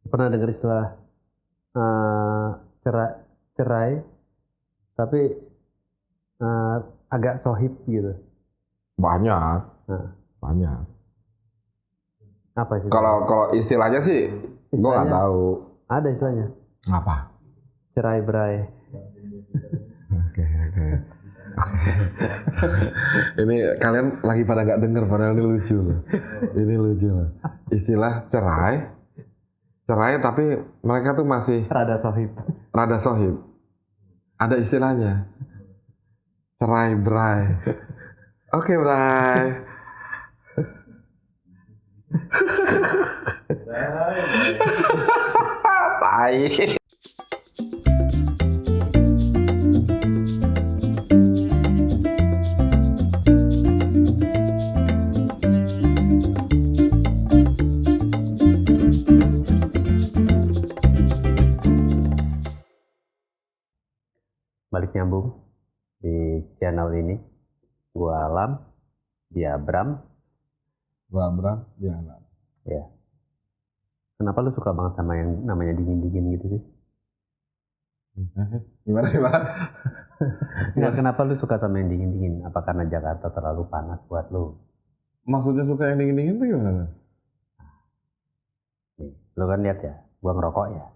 Pernah dengar istilah eh, cerai, cerai, tapi eh, agak sohib gitu. Banyak, Nah, banyak. apa sih? Kalau istilahnya sih, gue nggak Istilahnya tahu. ada istilahnya, Apa? cerai berai. Oke. Ini kalian lagi pada nggak denger, padahal ini lucu loh. Ini lucu loh. Istilah cerai tapi mereka tuh masih Rada sohib. rada sohib. Ada istilahnya, cerai berai. Oke, berai. Tai. Balik nyambung di channel ini. Gua Alam, dia Bram. Gua Bram, dia Alam. Ya. Kenapa lu suka banget sama yang namanya dingin-dingin gitu sih? Gimana? Enggak, kenapa lu suka sama yang dingin-dingin? Apa karena Jakarta terlalu panas buat lu? Maksudnya suka yang dingin-dingin tuh gimana? Nih, lu kan lihat ya, gua ngerokok ya.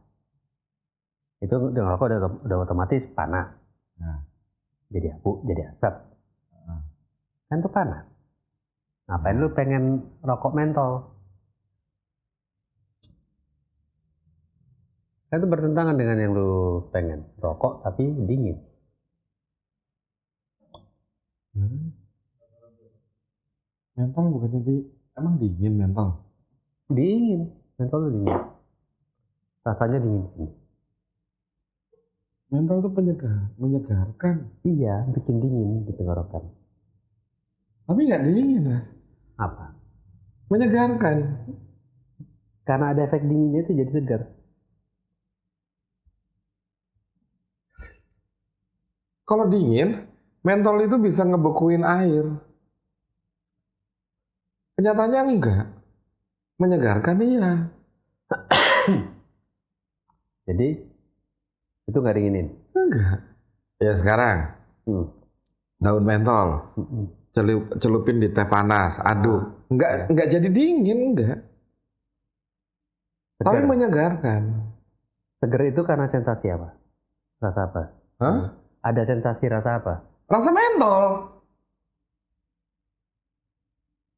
Itu ngerokok udah otomatis panas. Nah. Jadi abu, jadi asap. Kan tuh panas. Ngapain Ya. lu pengen rokok mentol? Kan itu bertentangan dengan yang lu pengen. Rokok tapi dingin. Mentol bukan jadi, emang dingin mentol? Dingin. Mentol tuh dingin. Rasanya dingin sih. Mentol tuh menyegarkan. Iya, bikin dingin di tenggorokan. Tapi nggak dingin lah. Apa? Menyegarkan. Karena ada efek dinginnya itu jadi segar. Kalau dingin, mentol itu bisa ngebekuin air. Kenyataannya enggak. Menyegarkan iya. Jadi itu nggak dinginin. Enggak. Ya sekarang daun mentol celupin di teh panas, aduk. Enggak jadi dingin, enggak. Segar. Tapi menyegarkan. Segar itu karena sensasi apa? Rasa apa? Hah? Ada sensasi rasa apa? Rasa mentol.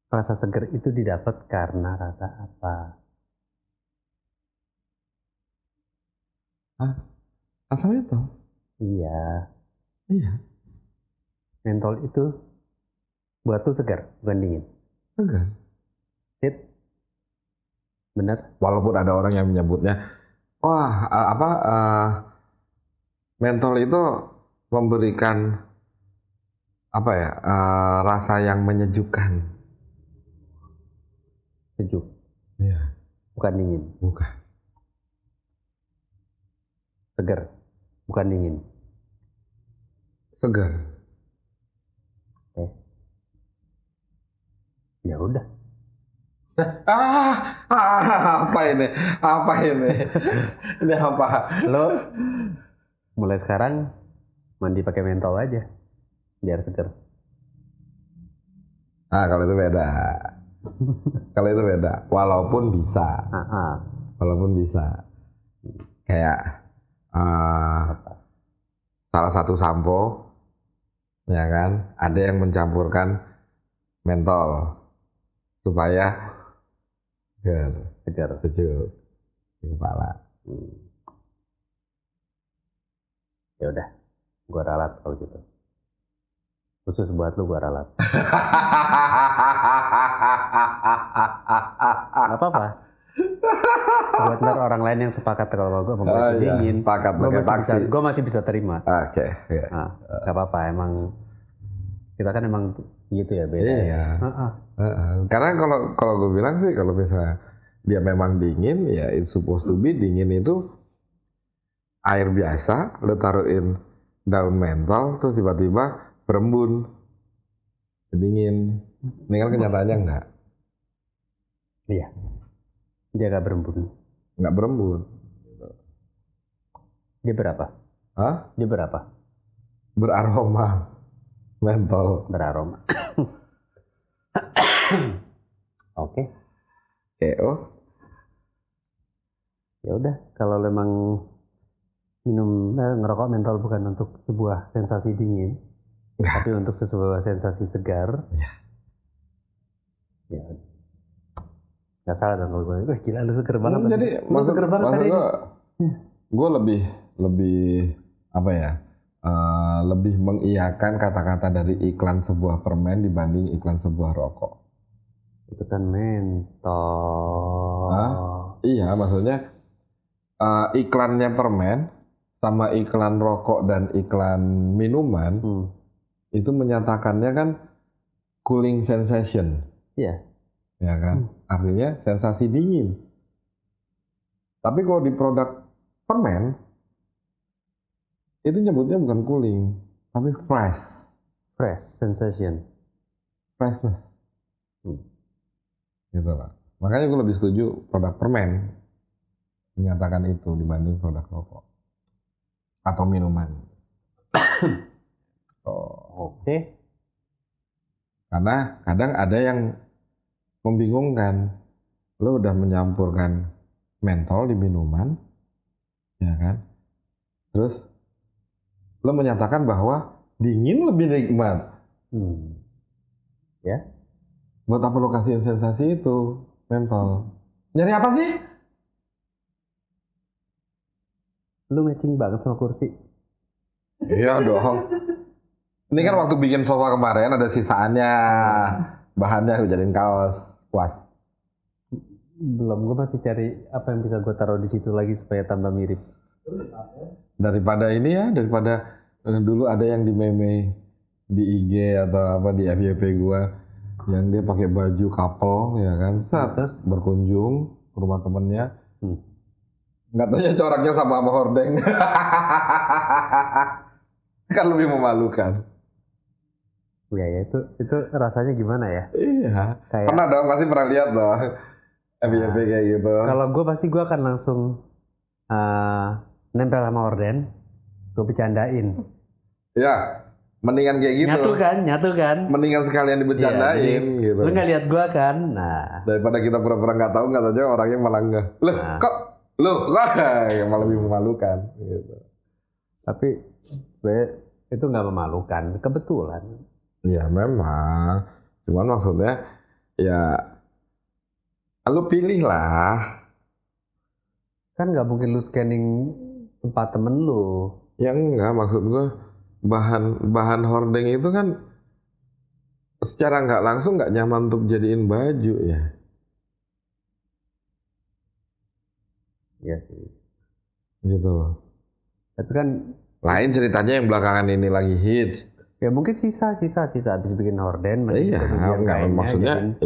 Rasa segar itu didapat karena rasa apa? Hah? Rasa mentol? Iya. Iya. Mentol itu buat tuh segar, bukan dingin. Segar. Sip. Bener. Walaupun ada orang yang menyebutnya, wah mentol itu memberikan apa ya, rasa yang menyejukkan. Sejuk. Iya. Bukan dingin. Bukan. Segar. Bukan dingin. Segar. Ya udah. Apa ini? Apa ini? Ini apa? Lo mulai sekarang mandi pakai mentol aja, biar segar. Kalau itu beda. Kalau itu beda. Walaupun bisa. Walaupun bisa. Kayak salah satu sampo, ya kan? Ada yang mencampurkan mentol supaya segar, sejuk di kepala. Ya udah, gua ralat kalau gitu. Khusus buat lu gua ralat. Gak apa-apa. Buat ntar orang lain yang sepakat kalau gua membuat dingin. Sepakat pakai taksi. Gua masih bisa terima. Oke. Nah, gak apa-apa, emang kita kan emang gitu ya, beda. Iya. Karena kalau gue bilang sih, kalau misalnya dia memang dingin, ya it's supposed to be dingin itu air biasa, lo taruhin daun mentol, terus tiba-tiba berembun, dingin. Ini kan kenyataannya enggak. Iya, dia gak berembun. nggak berembun. Dia berapa? Hah? Dia berapa? Beraroma mentol. Beraroma. Oke. Oh, Ya udah, kalau memang ngerokok mentol bukan untuk sebuah sensasi dingin, tapi untuk sebuah sensasi segar. Ya. Nggak salah dong kalau gue. Wah gila, lu seger banget. Jadi maksud gue lebih apa ya? Lebih mengiyakan kata-kata dari iklan sebuah permen dibanding iklan sebuah rokok. Itu kan mentol. Iya, maksudnya iklannya permen sama iklan rokok dan iklan minuman itu menyatakannya kan cooling sensation. Iya. Ya kan? Artinya sensasi dingin. Tapi kalau di produk permen itu nyebutnya bukan cooling, tapi fresh. Fresh sensation. Freshness. Gitu lah. Makanya gue lebih setuju produk permen menyatakan itu dibanding produk rokok atau minuman. Oke. Karena kadang ada yang membingungkan. Lo udah menyampurkan mentol di minuman, ya kan? Terus lo menyatakan bahwa dingin lebih nikmat. Ya. Buat apa lo kasihin sensasi itu, mentol? Nyari apa sih? Lu matching banget sama kursi. Iya dong. Ini kan waktu bikin sofa kemarin ada sisaannya. Bahannya gue jadiin kaos. Puas. Belum, gue masih cari apa yang bisa gue taruh di situ lagi supaya tambah mirip. Daripada ini ya, daripada dulu ada yang di meme di IG atau apa di FYP gue yang dia pakai baju couple ya kan, terus berkunjung ke rumah temennya, nggak taunya coraknya sama hordeng. Kan lebih memalukan. Ya itu rasanya gimana ya? Iya. Kayak, pernah dong, pasti pernah lihat dong FYP kayak gitu. Kalau gue pasti gue akan langsung nempel sama horden, gue bercandain. Ya. Mendingan kayak gitu. Nyatu kan. Mendingan sekalian dibercandain gitu. Lu nggak lihat gua kan? Nah. Daripada kita pura-pura nggak tahu aja orangnya malah nggak. Loh, kok yang malah lebih memalukan gitu. Tapi sebenarnya itu nggak memalukan, kebetulan. Ya memang. Cuman maksudnya ya lu pilih lah. Kan nggak mungkin lu scanning tempat temen lu. Ya enggak, maksud gua bahan hordeng itu kan secara nggak langsung nggak nyaman untuk jadiin baju ya. Iya sih. Gitu loh. Tapi kan lain ceritanya yang belakangan ini lagi hits. Ya mungkin sisa habis bikin horden. Iya, nggak maksudnya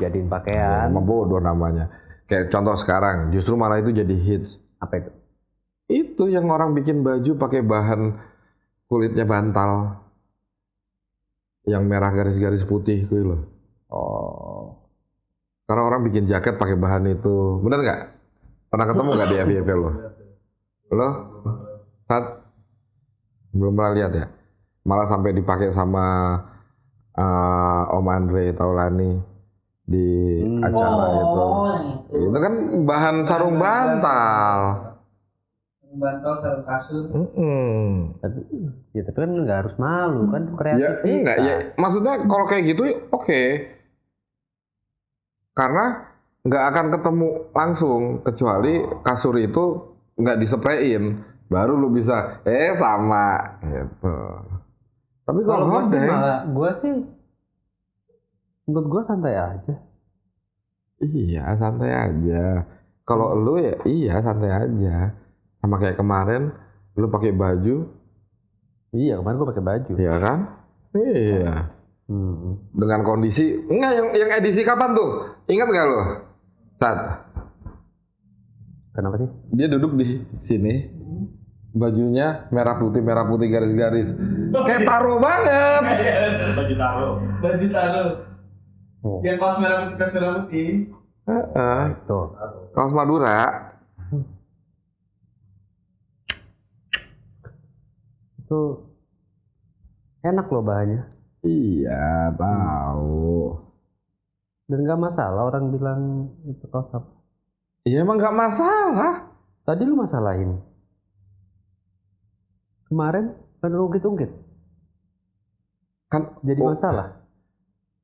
jadiin pakaian. Ya, bodoh namanya. Kayak contoh sekarang, justru malah itu jadi hits. Apa itu? Itu yang orang bikin baju pakai bahan kulitnya bantal, yang merah garis-garis putih itu loh. Karena orang bikin jaket pakai bahan itu, bener nggak? Pernah ketemu nggak di FYP lo? Lo? Belum pernah lihat ya? Malah sampai dipakai sama Om Andre Taulani di acara itu. Itu kan bahan sarung bantal. Bantal sarung kasur. Tapi kan nggak harus malu kan, kreatif. Ya, enggak, ya maksudnya kalau kayak gitu oke. Karena nggak akan ketemu langsung kecuali kasur itu nggak disprein, baru lu bisa sama gitu. Tapi kalau hordeng, menurut gue santai aja. Iya santai aja. Kalau lu ya iya santai aja. Sama kayak kemarin, lu pakai baju. Iya, kemarin gua pakai baju. Iya kan? Iya. Dengan kondisi, enggak yang edisi kapan tuh? Ingat nggak lo? Kenapa sih? Dia duduk di sini, bajunya merah putih garis-garis. Kayak taro banget. Baju taro. Yang kaos merah putih. Kaos Madura. itu enak loh bahannya. Iya, tahu. Dan nggak masalah orang bilang itu kaos apa. Iya emang nggak masalah. Tadi lu masalahin. Kemarin kan lu ungkit-ungkit. Kan Jadi masalah.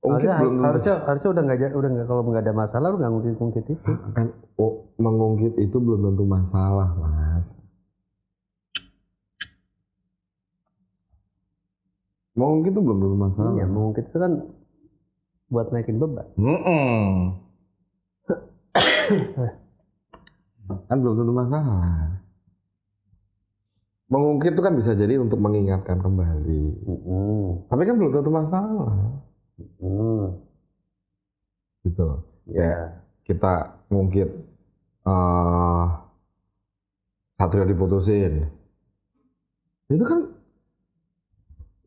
ungkit belum tentu. Harusnya udah nggak kalau nggak ada masalah lu nggak ngungkit-ungkit itu. Kan mengungkit itu belum tentu masalah, Mas. Mengungkit itu belum tentu masalah. Iya, mengungkit itu kan buat naikin beban. Kan belum tentu masalah. Mengungkit itu kan bisa jadi untuk mengingatkan kembali. Tapi kan belum tentu masalah. Gitu. Ya. Kita ngungkit Satrio diputusin. Itu kan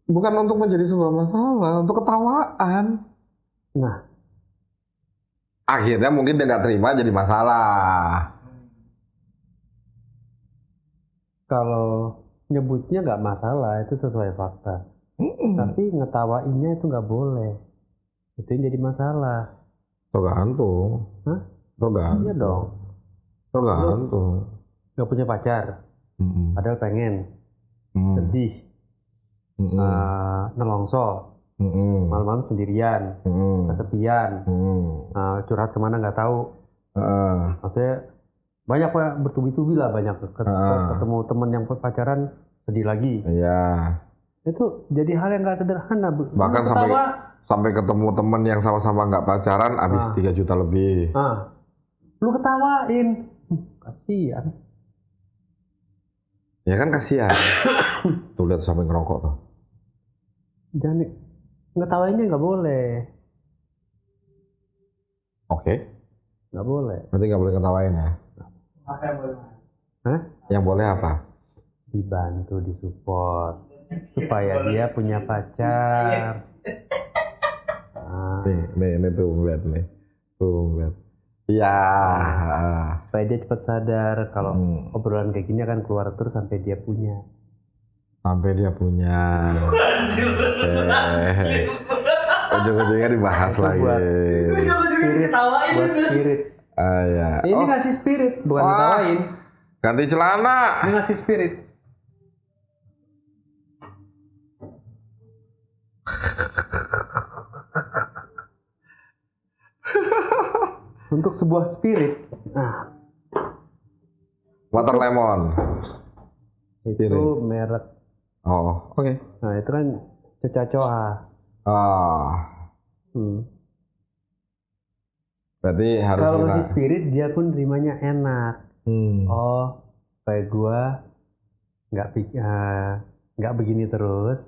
bukan untuk menjadi sebuah masalah, untuk ketawaan. Nah, akhirnya mungkin dia nggak terima jadi masalah. kalau nyebutnya nggak masalah itu sesuai fakta. Tapi ngetawainnya itu nggak boleh. Itu yang jadi masalah. Tergantung. Hah? Tergantung. Iya dong. Tergantung. Nggak punya pacar, padahal pengen. Sedih. Nelongso. Malam-malam sendirian. Kesepian. Curhat kemana nggak tahu. Maksudnya banyak bertubi-tubi lah, banyak ketemu temen yang pacaran sedih lagi. Iya. Itu jadi hal yang nggak sederhana. Bahkan sampai ketemu temen yang sama-sama nggak pacaran habis 3 juta lebih. Lu ketawain, kasihan. Ya kan kasihan. Tuh lihat sampai ngerokok tuh. Jangan ngetawainnya nggak boleh. Oke. Nggak boleh. Berarti nggak boleh ketawain ya? Apa yang boleh? Hah? Yang boleh apa? Dibantu, disupport supaya dia punya pacar. Nih tuh lihat nih. Tuh lihat. Iya. Supaya dia cepat sadar kalau obrolan kayak gini akan keluar terus sampai dia punya. Sampai dia punya. Ujung-ujungnya dibahas lagi. Buat spirit. Ya. Ini ngasih spirit, bukan ngetawain. Ganti celana. Ini ngasih spirit. Untuk sebuah spirit. Water lemon. Itu merek. Oh, oke. Nah, itu kan Cecacoa. Berarti harus kalau kita... masih spirit dia pun terimanya enak. Oh, kayak gua nggak begini terus.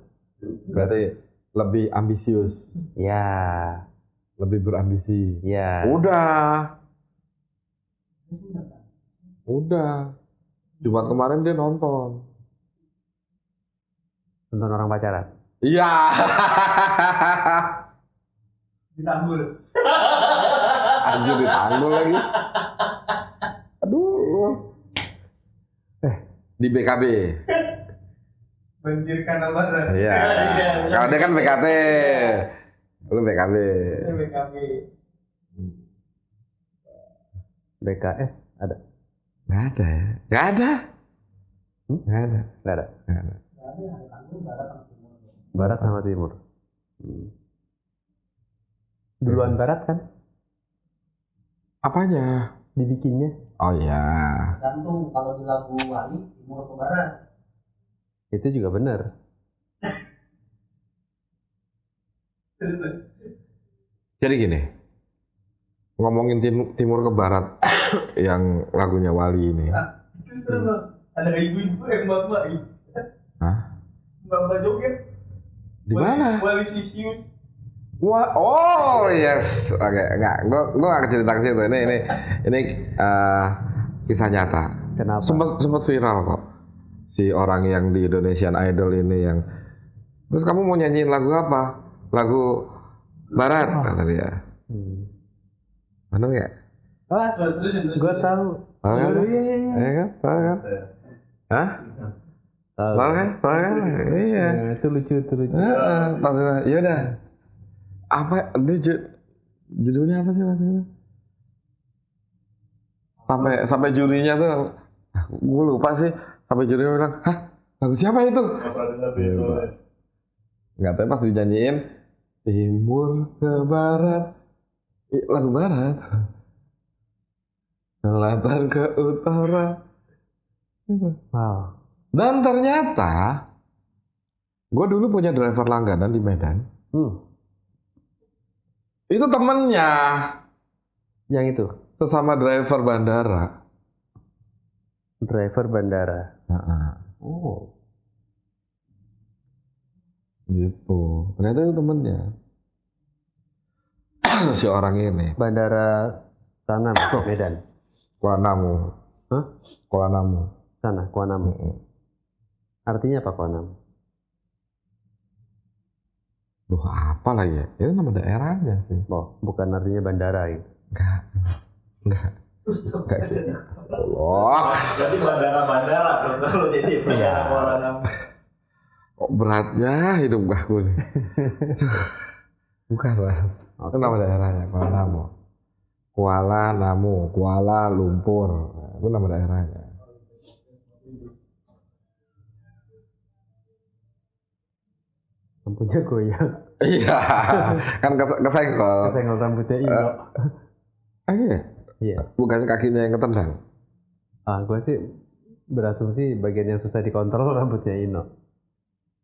Berarti lebih ambisius. Ya. Lebih berambisi. Ya. Udah. Jumat kemarin dia nonton orang pacaran. Iya. Ditanggul. Anjir ditanggul lagi. Aduh. Di BKB. Banjir Kanal Barat. Iya. Kalau dia kan BKT. Lu BKB. BKB. BKS ada? Nggak ada ya? Nggak ada. Nggak ada. Nggak ada. Nggak ada. Barat sama timur. Duluan barat kan? Apanya? Dibikinnya. Oh iya. Tergantung kalau di lagu Wali timur ke barat. Itu juga benar. Jadi gini, ngomongin timur ke barat yang lagunya Wali ini. Itu seru. Ada ibu-ibu yang mbak-mbak. Hah? Mbak-mbak joget. Di mana? Wali Sisius. Wah, oh yes, oke, enggak, gua nggak cerita ke situ. Ini kisah nyata. Kenapa? Sempat viral kok. Si orang yang di Indonesian Idol ini yang, terus kamu mau nyanyiin lagu apa? Lagu Barat kata dia. Bener nggak? Gue tahu. Tahu kan? Iya. Iya kan? Tahu kan? Hah? Tahu kan? Tahu kan? itu lucu. Ya udah. Apa judulnya apa sih waktu itu? Sampai jurinya tuh, gue lupa sih. Sampai jurinya bilang, hah, lagu siapa itu? Nggak tahu pas dijanjiin timur ke barat, lagu barat, selatan ke utara. Wow. Dan ternyata gue dulu punya driver langganan di Medan. Itu temennya. Yang itu? Sesama driver bandara. Driver bandara. Oh. Gitu. Ternyata itu temennya. Si orang ini. Bandara sana, Medan. Kuala Namu. Hah? Kuala Namu. Sana, Kuala Namu. Artinya apa Kuala Namu? Duh, apa lagi ya? Itu nama daerahnya sih. Oh, bukan artinya bandara gitu. Enggak gitu. Allah. Berarti bandara kalau jadi bandara Kuala Namu. Kok beratnya hidup aku nih. Bukan lah. Itu nama daerahnya Kuala Namu. Kuala Namu, Kuala Lumpur. Itu nama daerahnya. Lampunya goyang. Iya, kan kesenggol. Kesenggol rambutnya Ino. Iya. Iya. Bukannya kakinya yang ketendang. Gue sih berasumsi bagian yang susah dikontrol rambutnya Ino.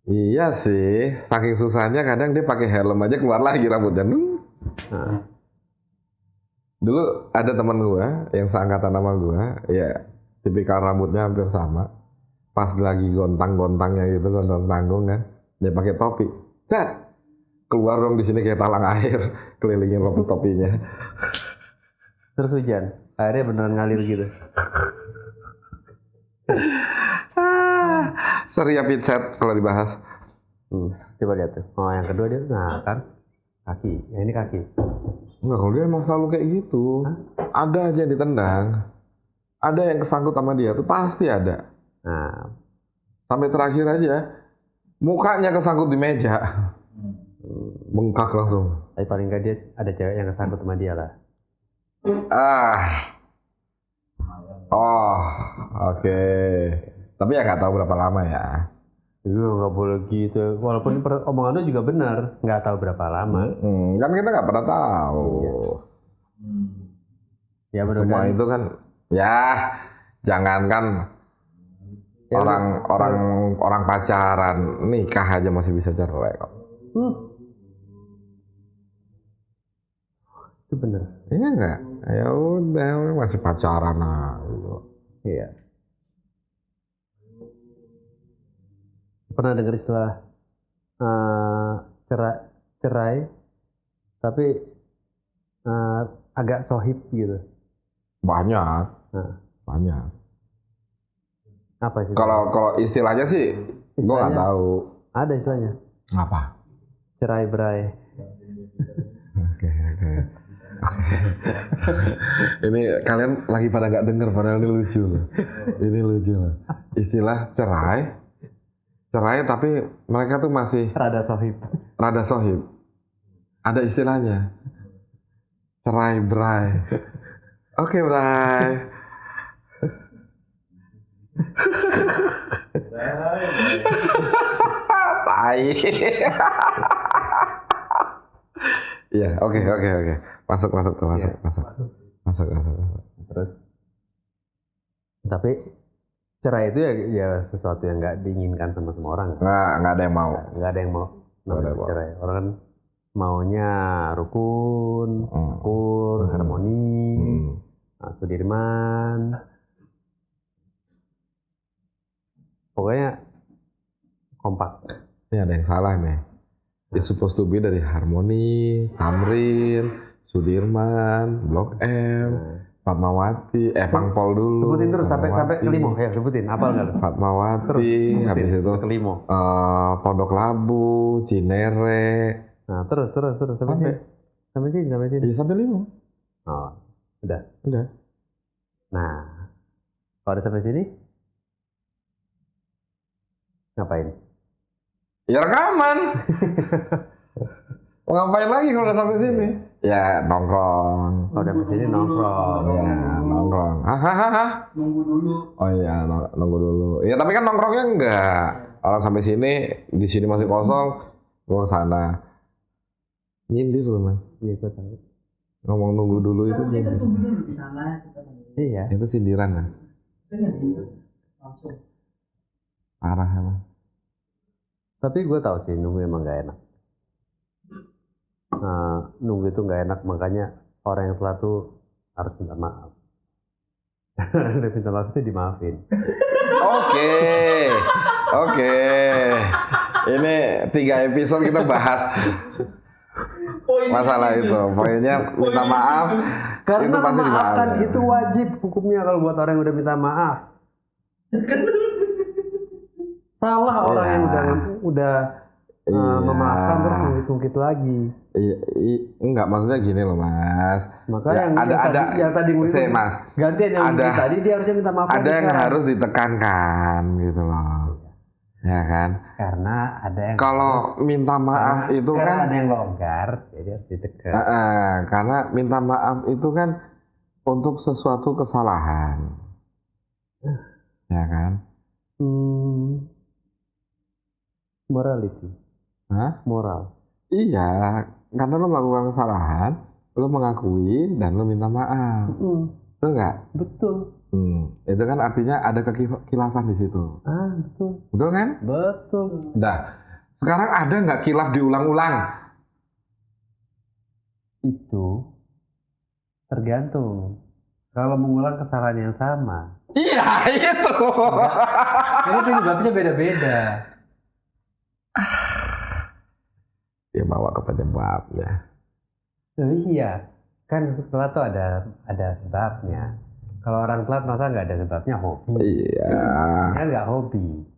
Iya sih, saking susahnya kadang dia pakai helm aja keluar lagi rambutnya. Dulu ada teman gua yang seangkatan sama gua, ya tipikal rambutnya hampir sama. Pas lagi gontang-gontangnya gitu, gontang tanggung kan, dia pakai topi. Set, keluar dong di sini kayak talang air, kelilingin topinya. Terus hujan, airnya beneran ngalir gitu. Seria Pitset kalau dibahas. Coba lihat tuh. Oh, yang kedua dia, nah kan kaki. Yang ini kaki. Enggak, kalau dia emang selalu kayak gitu. Ada aja yang ditendang. Ada yang kesangkut sama dia tuh pasti ada. Nah, sampai terakhir aja mukanya kesangkut di meja. Bengkak langsung. Tapi paling nggak dia ada cewek yang kesangkut sama dia lah. Oke. Tapi ya nggak tahu berapa lama ya. Iya, nggak boleh gitu. Walaupun omongan lu juga benar, nggak tahu berapa lama. Kan kita nggak pernah tahu. Ya, semua itu kan, ya jangankan ya, orang pacaran, nikah aja masih bisa cerai kok. Itu benar. Iya nggak? Ya udah, masih pacaran aja. Iya. Pernah dengar istilah cerai, tapi agak sohib gitu? Banyak. Banyak. Apa sih? Kalau istilahnya sih, gue nggak tahu. Ada istilahnya. Apa? Cerai berai. Oke. Ini kalian lagi pada nggak denger, padahal ini lucu loh. Ini lucu loh. Istilah cerai tapi mereka tuh masih Rada sohib. Ada istilahnya. Cerai berai. Oke, berai. Tai. Iya, oke. Masuk. Terus, tapi cerai itu ya sesuatu yang nggak diinginkan sama semua orang. Nggak ada yang mau. Nggak ada yang mau. Cerai. Orang kan maunya rukun, akur, harmoni, Sudirman. Pokoknya kompak. Ini ada yang salah nih. It's supposed to be dari Harmoni, Tamrin, Sudirman, Blok M, Fatmawati, Pangpol dulu. Sebutin terus sampai kelimo. Ya, sebutin. Apal nggak lu? Fatmawati, terus, habis itu kelimo. Pondok Labu, Cinere. Nah, terus sampai sini. Iya, sampai 5. Oh, udah. Nah, kalau udah sampai sini ngapain? Ya rekaman. Mau ngapain lagi kalau udah sampai sini? Ya nongkrong. Kalau udah sini nongkrong. Ya nongkrong. Hahaha. Nunggu dulu. Oh iya, nunggu dulu. Ya tapi kan nongkrongnya enggak. Orang sampai sini, di sini masih kosong, gua ke sana. Nyindir lu, Mas. Iya, gue tahu. Ngomong nunggu dulu itu Kita nyindir. tunggu dulu di sana. Iya. Itu sindiran, Mas. Kita nggak gitu. Langsung. Parah emang. Tapi gue tahu sih nunggu emang gak enak. Nunggu itu gak enak, makanya orang yang telat tuh harus minta maaf. Udah minta maaf itu dimaafin. Oke. Ini 3 episode kita bahas masalah itu. Poinnya minta maaf. Karena itu pasti memaafkan dimaafin. itu wajib hukumnya kalau buat orang yang udah minta maaf. Salah orang yang udah memaafkan terus ngungkit lagi. Iya, enggak, maksudnya gini loh, Mas. Makanya Ya, yang tadi ngungkit, Mas. gantian yang ngungkit tadi dia harusnya minta maaf. Ada yang harus ditekankan gitu loh. Ya kan? Karena ada yang kalau minta maaf itu kan ada yang longgar, jadi harus ditekan. Karena minta maaf itu kan untuk sesuatu kesalahan. Ya kan? Morality. Hah? Moral. Iya, karena lo melakukan kesalahan, lo mengakui dan lo minta maaf. Betul nggak? Betul. Itu kan artinya ada kekilafan di situ. Betul. Betul kan? Betul. Dah. Sekarang ada nggak kilaf diulang-ulang? Itu tergantung. Kalau mengulang kesalahan yang sama. Iya, itu. Jadi penyebabnya beda-beda. Dia bawa ke penyebabnya. Iya, kan telat tuh ada sebabnya. Kalau orang telat masa nggak ada sebabnya hobi. Iya. Kan nggak hobi.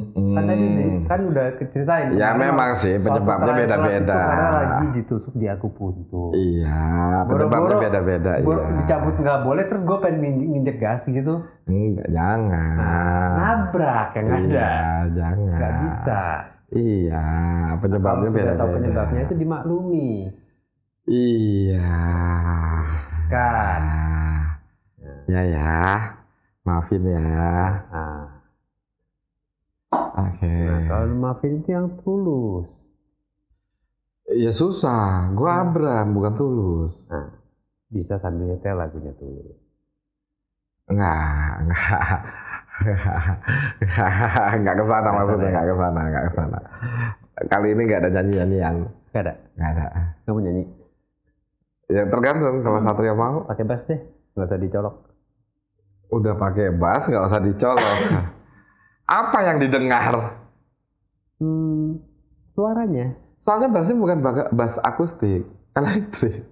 Kan tadi kan udah ceritain. Ya memang sih penyebabnya beda-beda. Karena lagi ditusuk di akupuntur. Iya, penyebabnya beda-beda. Iya. Dicabut nggak boleh, terus gue pengen nginjek gas gitu. Enggak, jangan. Nabrak yang ada. Iya, jangan. Nggak bisa. Iya, penyebabnya Kalau sudah beda-beda. tahu penyebabnya itu dimaklumi. Iya. Kan. Ya. Maafin ya. Oke. Nah, kalau maafin itu yang tulus. Ya susah. Gua Abram bukan Tulus. Nah, bisa sambil nyetel lagunya Tulus. Enggak ke sana maksudnya, enggak ke sana. Kali ini enggak ada nyanyi-nyanyian. Enggak ada. Kamu nyanyi? Ya tergantung, kalau Satria mau. Pakai bass deh, nggak usah dicolok. Udah pakai bass, nggak usah dicolok. Apa yang didengar? Suaranya. Soalnya bassnya bukan bass akustik, elektrik.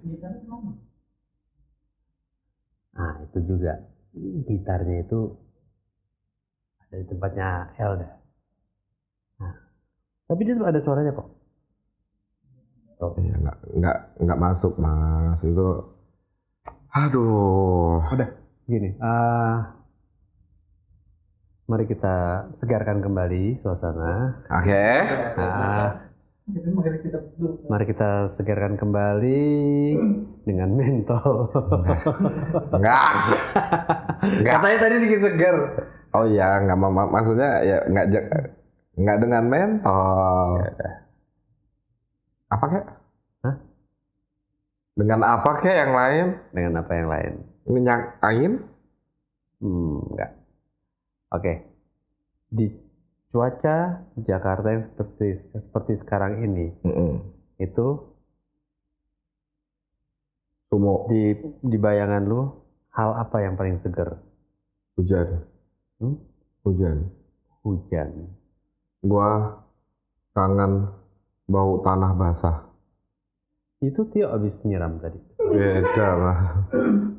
Nah, itu juga. Gitarnya itu ada di tempatnya Elda. Nah, tapi dia tuh ada suaranya kok. Iya, nggak masuk, Mas. Itu, aduh. Udah, gini. Mari kita segarkan kembali suasana. Oke. Mari kita segarkan kembali dengan mentol. Enggak. Katanya tadi sedikit segar. Oh iya, nggak maksudnya ya nggak dengan mentol. Apa kek? Hah? Dengan apa kek yang lain? Dengan apa yang lain? Minyak angin? Enggak. Oke. Di cuaca Jakarta yang seperti sekarang ini, itu sumo. Di bayangan lu, hal apa yang paling seger? Hujan. Hujan. Gua kangen bau tanah basah. Itu Tio abis nyiram tadi. Beda lah.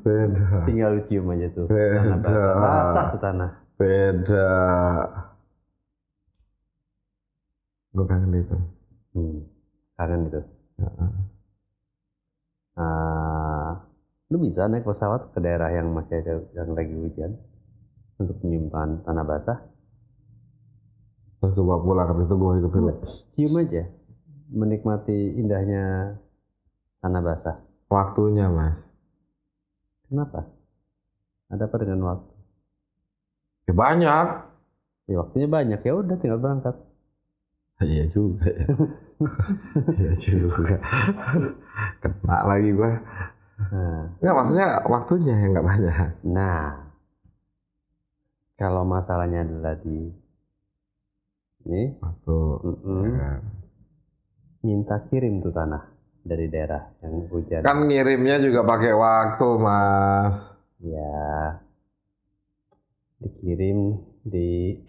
Beda. Tinggal lu cium aja tuh. Beda. Tanah basah tuh tanah. Beda. Gue kangen itu. Kangen itu. Lu bisa naik pesawat ke daerah yang masih ada yang lagi hujan untuk menyimpan tanah basah. Terus gue bawa pulang, habis itu gue hidup-hidup. Cium aja, menikmati indahnya tanah basah. Waktunya, Mas. Kenapa? Ada apa dengan waktu? Ya banyak. Ya waktunya banyak, ya udah tinggal berangkat. Iya juga ya. Iya juga. Kena lagi gue. Nggak, maksudnya waktunya yang nggak banyak. Nah, kalau masalahnya adalah di ini, Waktu. Ya kan. minta kirim tuh tanah dari daerah yang hujan. Kan ngirimnya juga pakai waktu, Mas. Ya, dikirim di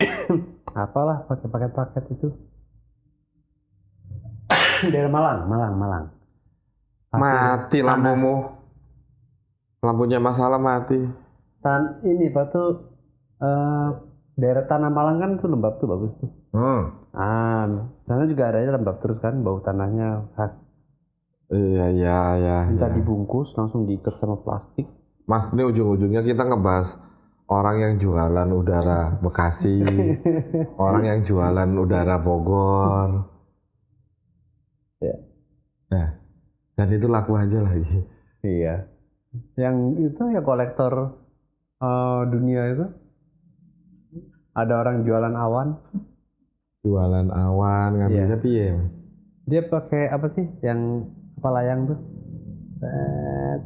apalah pakai paket-paket itu. Daerah Malang. Mati lampumu. Lampunya masalah mati. Ini Pak tuh daerah tanah Malang kan tuh lembab tuh bagus tuh. Sana juga ada lembab terus kan, bau tanahnya khas. Iya. Minta dibungkus langsung diikat sama plastik. Mas, ini ujung-ujungnya kita ngebahas orang yang jualan udara Bekasi, orang yang jualan udara Bogor. Ya. Nah, dan itu laku aja lagi. Iya. Yang itu ya kolektor dunia itu. Ada orang jualan awan. Jualan awan, ngambilnya piye? Dia pakai apa sih? Yang kepala layang tuh.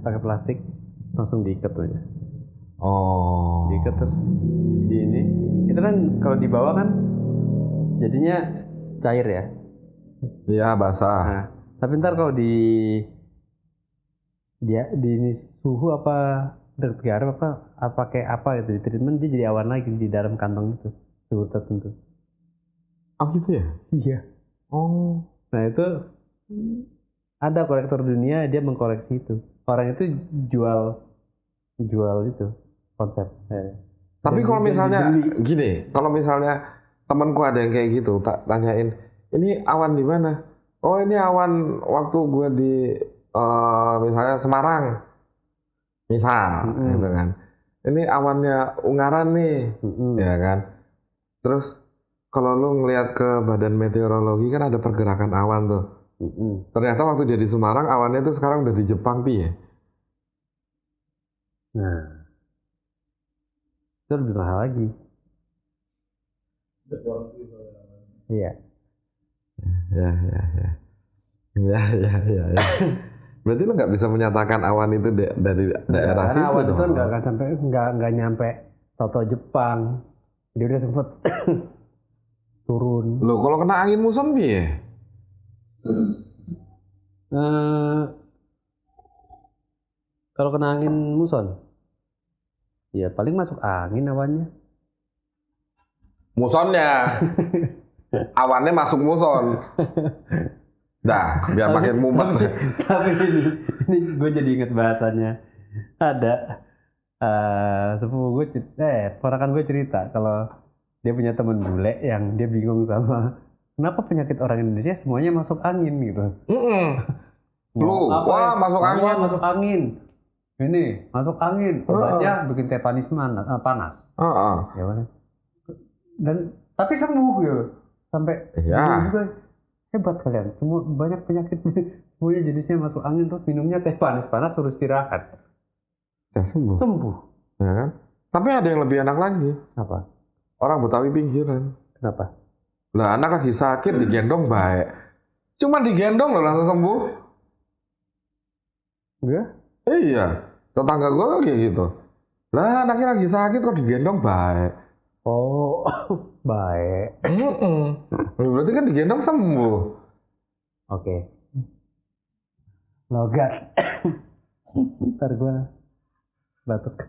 Pakai plastik. Langsung diikat aja. Oh. Diikat terus di ini. Itu kan kalau dibawa kan jadinya cair ya. Iya, basah. Nah, tapi ntar kalau di ini suhu apa deket garam apa pakai apa gitu di treatment dia jadi awan lagi di dalam kantong itu suhu tertentu. Oh gitu ya? Iya. Oh. Nah itu ada kolektor dunia, dia mengkoleksi itu. Orang itu jual itu konsep. Tapi kalau misalnya gini, kalau misalnya temanku ada yang kayak gitu, tak tanyain, ini awan di mana? Oh ini awan waktu gue di misalnya Semarang, misal, gitu kan. Ini awannya Ungaran nih, ya kan. Terus kalau lu ngelihat ke badan meteorologi kan ada pergerakan awan tuh. Ternyata waktu dia di Semarang awannya tuh sekarang udah di Jepang ya. Nah, itu lebih mahal lagi. Iya. Ya. Berarti lu nggak bisa menyatakan awan itu dari daerah situ awan dong. itu nggak akan sampai nggak nyampe Toto Jepang. Dia udah sempet turun. Loh, kalau kena angin muson piye? Kalau kena angin muson, ya paling masuk angin awannya. Musonnya, awannya masuk muson. Dah, biar makin mumet. Tapi ini gue jadi inget bahasanya. Ada sepupu gue, ponakan gue cerita kalau dia punya temen bule yang dia bingung sama kenapa penyakit orang Indonesia semuanya masuk angin gitu. Wah masuk angin. Masuk angin. Ini masuk angin. Obatnya bikin teh panas. Ya kan? Dan tapi sembuh ya. Sampai juga hebat kalian. Semua banyak penyakit semuanya jenisnya masuk angin terus minumnya teh panas suruh istirahat. Ya sembuh. Ya kan? Tapi ada yang lebih enak lagi. Apa? Orang Betawi pinggiran. Kenapa? Lah anak lagi sakit digendong baik. Cuma digendong loh langsung sembuh. Iya? Iya. Tetangga gue kan kayak gitu. Lah anaknya lagi sakit kok digendong baik. Oh, baik. Berarti kan digendong sembuh. Oke. Logat. Ntar gue batuk.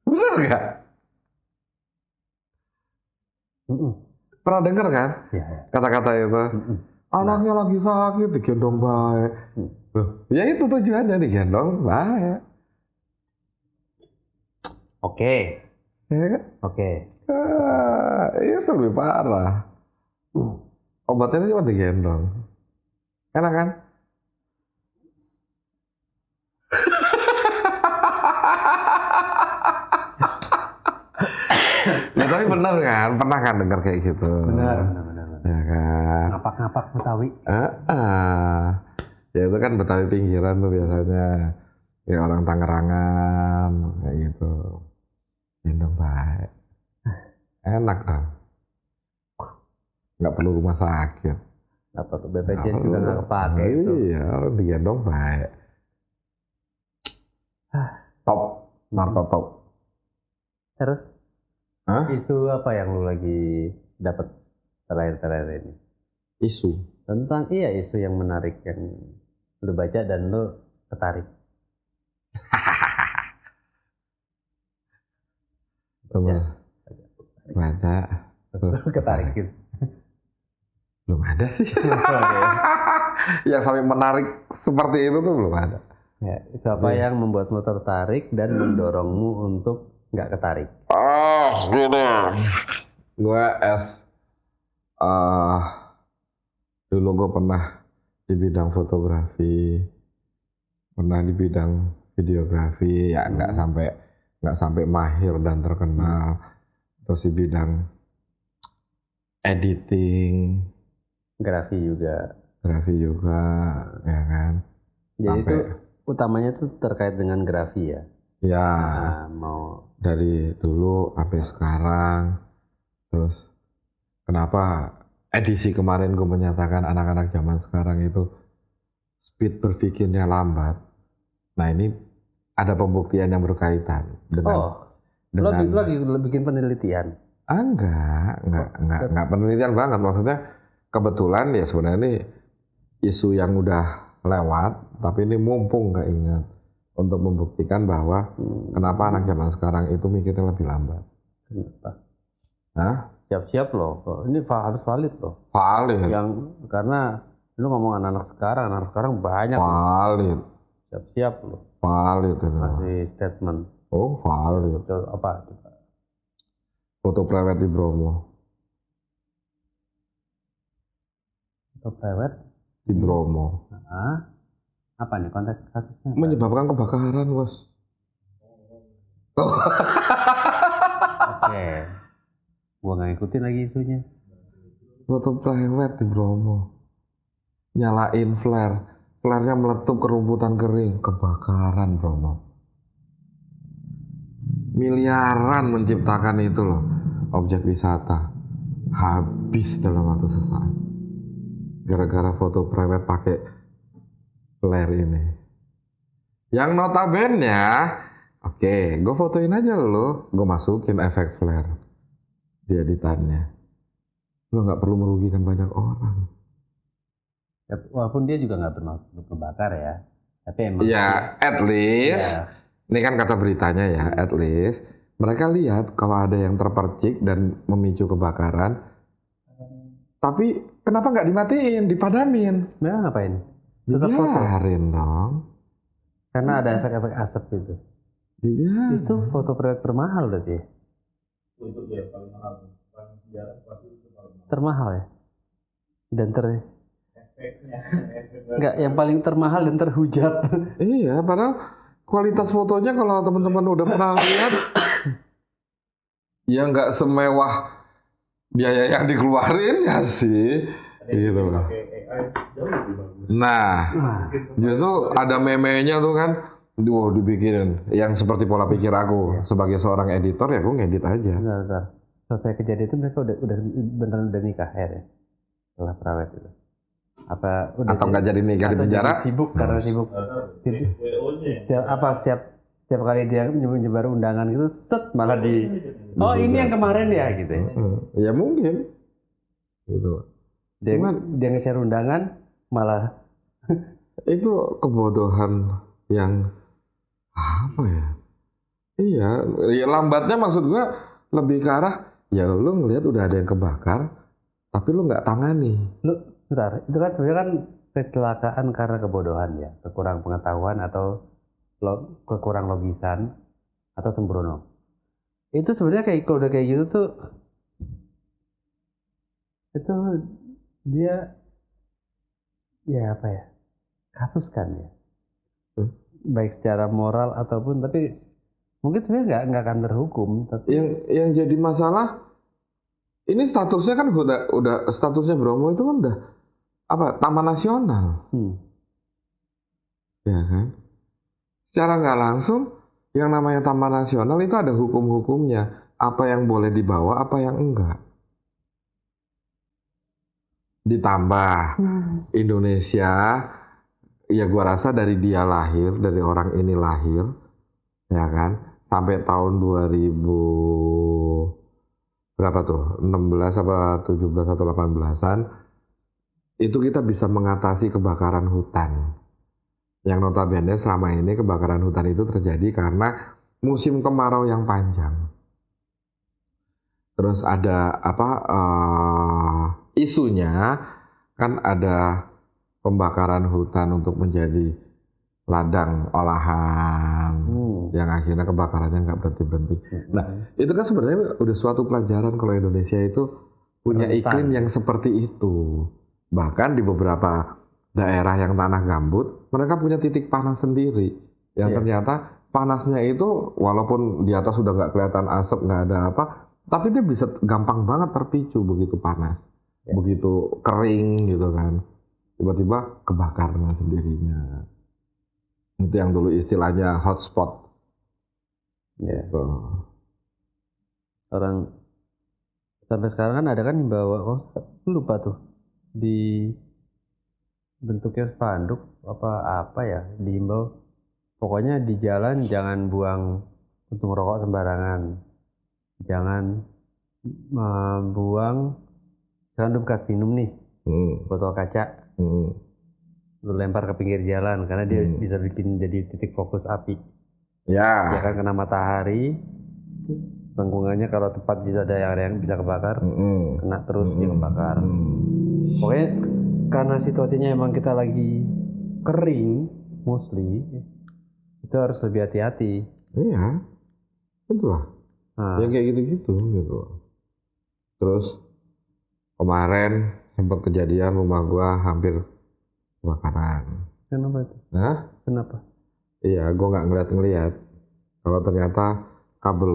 Bener nggak? Pernah denger kan? Ya. Kata-kata itu. Anaknya lagi sakit digendong baik. Loh, ya itu tujuannya digendong baik. Oke. Ya. Oke. Itu lebih parah. Obatnya cuma digendong. Enak kan? Ya tapi bener kan, pernah kan dengar kayak gitu? Benar. Ya kan. Ngapak-ngapak Betawi. Ya itu kan Betawi pinggiran tuh biasanya. Ya orang Tangerangan kayak gitu. Gendong baik. Enak dong. Nggak perlu rumah sakit. Nggak perlu BPJS juga nggak kepake itu. Iya, orang digendong baik. Top, narko top. Terus Hah? isu apa yang lu lagi dapat terakhir-terakhir ini? Isu. Tentang isu yang menarik yang lu baca dan lu tertarik. Baca. Terus lu ketarik gitu. Belum ada sih. Yang sampai menarik seperti itu tuh belum ada. Ya, siapa yang membuatmu tertarik dan mendorongmu untuk nggak ketarik? Oh, gini. Gue dulu gue pernah di bidang fotografi, pernah di bidang videografi, ya nggak sampai mahir dan terkenal. Terus di bidang editing, Grafi juga, ya kan. jadi itu utamanya tuh terkait dengan grafi ya. Ya, mau dari dulu sampai sekarang. Terus kenapa edisi kemarin gue menyatakan anak-anak zaman sekarang itu speed berpikirnya lambat. Nah ini ada pembuktian yang berkaitan dengan lagi bikin penelitian. Enggak penelitian banget, maksudnya kebetulan ya sebenarnya ini isu yang udah lewat, tapi ini mumpung nggak ingat untuk membuktikan bahwa kenapa anak zaman sekarang itu mikirnya lebih lambat. Kenapa? Hah? Siap-siap loh, ini harus valid loh. Valid. Karena lu ngomong anak sekarang banyak. Valid. Loh. Siap-siap loh. Valid itu. Masih statement. Oh valid. Apa? Foto prewed di Bromo. Foto prewed di Bromo. Apa nih konteks kasusnya? Menyebabkan kebakaran, bos. Oke. Gua nggak ngikutin lagi isunya. Foto prewed di Bromo. Nyalain flare-nya meletup ke rumputan kering, kebakaran Bromo. Miliaran menciptakan itu loh, objek wisata habis dalam waktu sesaat gara-gara foto prewed pakai flare ini. Yang notabene oke, gue fotoin aja lo, gue masukin efek flare di editannya. Lo nggak perlu merugikan banyak orang. Ya, walaupun dia juga nggak bermaksud kebakar ya, tapi emang. Ya, at least. Ya. Ini kan kata beritanya ya, at least mereka lihat kalau ada yang terpercik dan memicu kebakaran. Tapi kenapa nggak dimatiin, dipadamin? Nah, ngapain? Dibiarin dong. Karena ada efek-efek asap gitu. Dibiarin. Itu foto prewed termahal berarti ya? Itu dia paling mahal. Termahal ya? Dan Enggak, yang paling termahal dan terhujat. Iya, padahal kualitas fotonya kalau teman-teman udah pernah lihat ya nggak semewah biaya yang dikeluarin ya sih gitu loh. Nah justru ada meme-nya tuh kan, dibikinin yang seperti pola pikir aku sebagai seorang editor, ya gue ngedit aja. Bentar. Selesai kejadian itu mereka udah beneran udah nikah ya setelah prewed itu. Apa udah atau nggak jadi nikah di penjara? Sibuk karena sibuk. Setiap kali dia menyebar undangan gitu, malah ini yang kemarin ya gitu ya. Ya mungkin. Gitu. Dia nge-share undangan malah itu kebodohan yang apa ya? Iya, ya lambatnya maksud gua lebih ke arah ya lu ngelihat udah ada yang kebakar tapi lu nggak tangani. Bentar, itu kan sebenarnya kan kecelakaan karena kebodohan ya, kekurang pengetahuan atau kekurang logisan atau sembrono. Itu sebenarnya kalau udah kayak gitu tuh, itu dia ya apa ya, kasus kan ya, baik secara moral ataupun, tapi Mungkin sebenarnya nggak akan terhukum. Tapi... Yang jadi masalah ini statusnya kan udah statusnya Bromo itu kan udah apa taman nasional, ya kan? Secara nggak langsung yang namanya taman nasional itu ada hukum-hukumnya, apa yang boleh dibawa, apa yang enggak. Ditambah Indonesia, ya gua rasa dari dia lahir, dari orang ini lahir, ya kan, sampai tahun 2000 berapa tuh, 16 apa 17 atau 18-an, itu kita bisa mengatasi kebakaran hutan. Yang notabene selama ini kebakaran hutan itu terjadi karena musim kemarau yang panjang. Terus ada isunya kan ada pembakaran hutan untuk menjadi ladang olahan yang akhirnya kebakarannya nggak berhenti-berhenti. Nah itu kan sebenarnya udah suatu pelajaran kalau Indonesia itu punya iklim yang seperti itu. Bahkan di beberapa daerah yang tanah gambut mereka punya titik panas sendiri yang ternyata panasnya itu walaupun di atas sudah nggak kelihatan asap, nggak ada apa, tapi dia bisa gampang banget terpicu begitu panas, begitu kering gitu kan, tiba-tiba kebakarnya sendirinya. Itu yang dulu istilahnya hotspot. Gitu. Orang sampai sekarang kan ada kan bawa, lupa tuh di bentuknya spanduk apa ya, diimbau pokoknya di jalan jangan buang puntung rokok sembarangan, jangan buang bekas minum nih, botol kaca, lu lempar ke pinggir jalan karena dia bisa bikin jadi titik fokus api. Ya kan kena matahari, lingkungannya kalau tempat di situ ada yang bisa kebakar, kena terus dia kebakar. Pokoknya karena situasinya emang kita lagi kering, mostly itu harus lebih hati-hati. Iya, itulah. Ya kayak gitu-gitu gitu. Terus kemarin sempat kejadian rumah gua hampir kebakaran. Kenapa itu? Kenapa? Iya, gua nggak ngeliat. Kalau ternyata kabel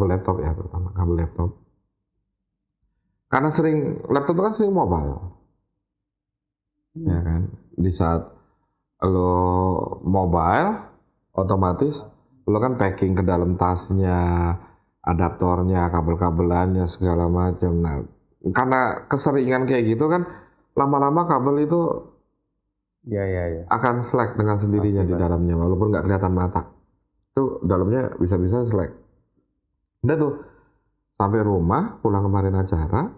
laptop ya terutama kabel laptop. Karena laptop kan sering mobile. Ya kan, di saat lo mobile otomatis lo kan packing ke dalam tasnya, adaptornya, kabel-kabelannya segala macam. Nah, karena keseringan kayak gitu kan lama-lama kabel itu akan slack dengan sendirinya di dalamnya walaupun nggak kelihatan mata. Itu dalamnya bisa-bisa slack. Udah tuh sampai rumah pulang kemarin acara,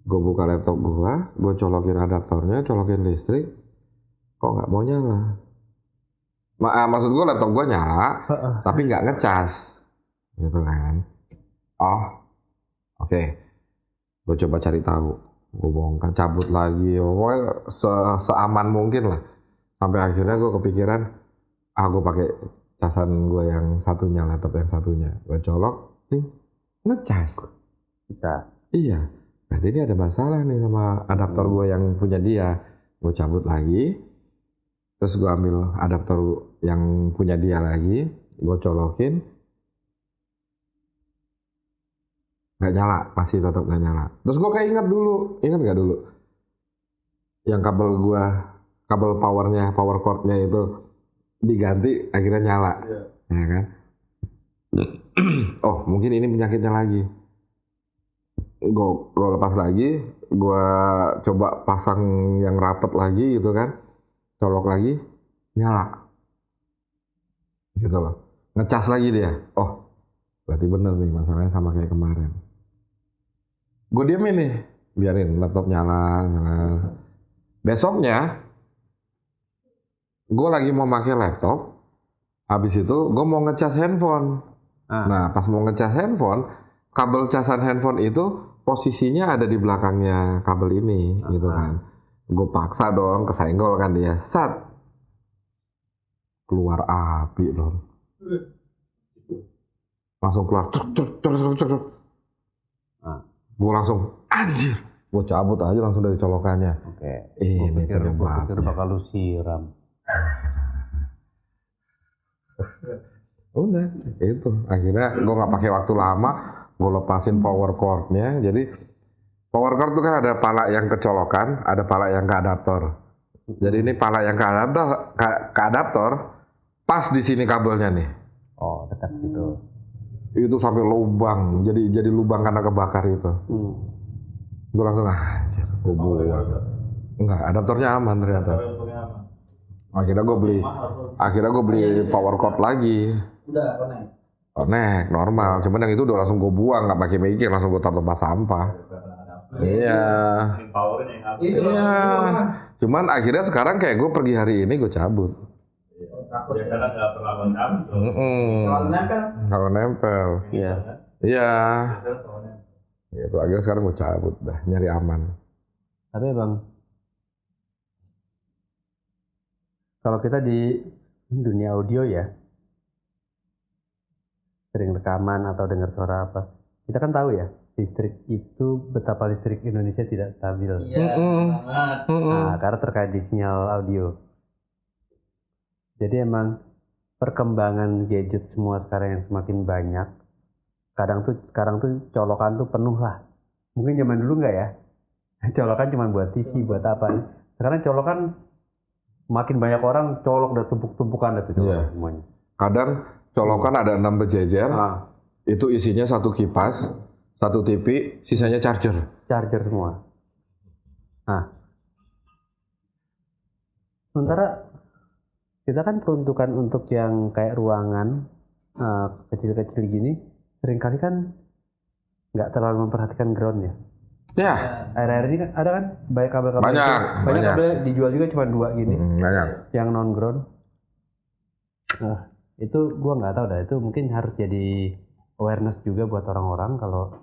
gue buka laptop gue colokin adaptornya, colokin listrik, kok nggak mau nyala. Maksud gue laptop gue nyala, tapi nggak ngecas, gitu kan. Oke. Gue coba cari tahu, gue bongkar, cabut lagi, pokoknya seaman mungkin lah. Sampai akhirnya gue kepikiran, gue pakai casan gue yang satunya, laptop yang satunya, gue colok, ngecas. Bisa. Iya. Berarti ini ada masalah nih sama adaptor gue yang punya dia. Gue cabut lagi, terus gue ambil adaptor yang punya dia lagi, gue colokin, nggak nyala, masih tetap nggak nyala. Terus gue kayak ingat nggak dulu, yang kabel power cordnya itu diganti, akhirnya nyala, ya kan? Oh mungkin ini penyakitnya lagi. Gue lepas lagi, gue coba pasang yang rapet lagi gitu kan, colok lagi, nyala, gitu loh, ngecas lagi dia. Oh berarti bener nih masalahnya sama kayak kemarin. Gue diemin nih, biarin laptop nyala. Besoknya gue lagi mau pakai laptop, habis itu gue mau ngecas handphone. Nah pas mau ngecas handphone, kabel casan handphone itu posisinya ada di belakangnya kabel ini, gitu kan. Gue paksa dong, kesenggol kan dia, keluar api dong. Langsung keluar, cek. Gue langsung, anjir, gue cabut aja langsung dari colokannya. Ini penyebabnya. Gue bakal lu siram. Udah, itu. Akhirnya gue nggak pakai waktu lama, gue lepasin power cord-nya. Jadi power cord itu kan ada pala yang kecolokan, ada pala yang ke adaptor. Jadi ini pala yang ke adaptor, pas di sini kabelnya nih. Oh, dekat situ. Itu sampai lubang, jadi lubang karena kebakar itu. Gue langsung gue buang. Enggak, adaptornya aman ternyata. Akhirnya gue beli power cord lagi. Udah Connect normal, cuman yang itu udah langsung gue buang, nggak pakai mikir, langsung gue taruh tempat sampah. Iya. Cuman akhirnya sekarang kayak gue pergi hari ini gue cabut. biasanya nggak pernah nempel. Kalau nempel. Iya. Iya. Itu akhirnya sekarang gue cabut dah, nyari aman. Tapi bang, kalau kita di dunia audio ya, sering rekaman atau dengar suara apa, kita kan tahu ya, listrik itu betapa listrik Indonesia tidak stabil. Iya, banget. Nah, karena terkait di sinyal audio. Jadi emang perkembangan gadget semua sekarang yang semakin banyak, sekarang tuh colokan tuh penuh lah. Mungkin zaman dulu enggak ya, colokan cuma buat TV, buat apa. Sekarang colokan makin banyak orang colok dan tumpuk-tumpukan itu semuanya. Kadang colokan ada 6 berjejer, itu isinya 1 kipas, 1 TV, sisanya charger. Charger semua. Nah, sementara kita kan peruntukan untuk yang kayak ruangan kecil-kecil gini, seringkali kan nggak terlalu memperhatikan ground ya. Ya. Air-air ini kan ada kan banyak kabel-kabel. Banyak kabel dijual juga cuma 2 gini. Banyak. Yang non ground. Nah, itu gua nggak tahu dah, itu mungkin harus jadi awareness juga buat orang-orang kalau